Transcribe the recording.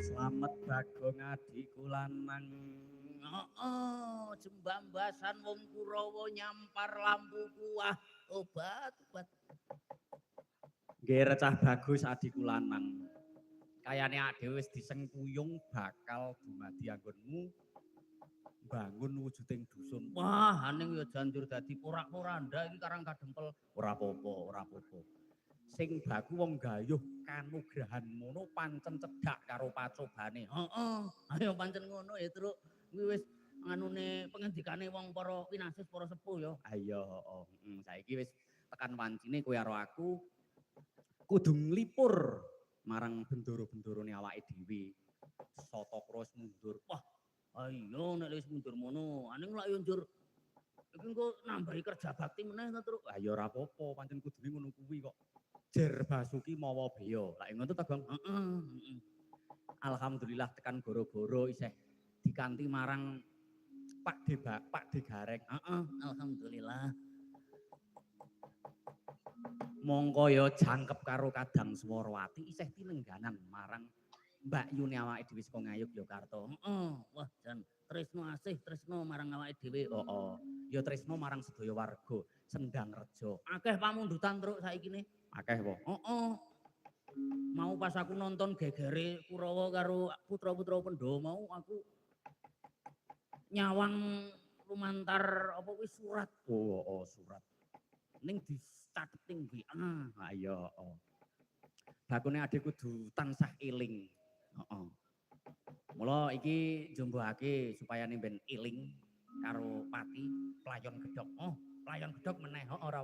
Slamet Bagong adiku lanang. Jembambasan wong Kurawa nyampar lampu kuah obat-obat. Nggih recah bagus adiku lanang. Kayane awake dhewe wis disengkuyung bakal dumadi anggonmu bangun wujuding dusun. Wah, aning ya janjur dadi porak-poranda iki Karang Kadempel. Ora apa-apa, ora apa-apa. Sing baku wong gayuh kanugrahan mono pancen cedhak karo pacobane. Heeh. Ayo pancen ngono ya, Truk. Kuwi wis anune pengendikane wong para winasis para sepuh ya. Ayo, heeh. Saiki wis tekan wancine kowe karo aku kudu nglipur marang bendoro-bendorone awake dhewe. Satokra wis mundur. Wah, ayo nek wis mundur mono, aning lak yo njur iki engko nambahi kerja bakti meneh to, Truk. Ah ya ora apa-apa, pancen kudune ngono kuwi kok. Jer Basuki mawa beya. Lah ngono to, Gong? Heeh. Alhamdulillah tekan goro-goro isih dikanti marang Pak De Gareng. Heeh, alhamdulillah. Mongko ya jangkep karo Kadang Swarawati isih tinengganan marang Mbak Yuni awake dhewe saka Ngayuk Yogyakarta. Heeh. Wah, jan tresno asih tresno marang awake dhewe. Heeh. Ya tresno marang sedaya warga Sendang Reja. Akeh pamundutan truk saiki ne. Akeh apa? Heeh. Mau pas aku nonton gegere Kurawa karo putra-putra Pandhawa mau aku nyawang lumantar apa kuwi surat. Oh, surat. Ning dicateting WA. Ha iya, heeh. Bakune adek kudu tansah eling. Heeh. Mula iki jumbuhake supaya ben eling karo Pati playon gedhok. Oh, playon gedhok meneh. Heeh.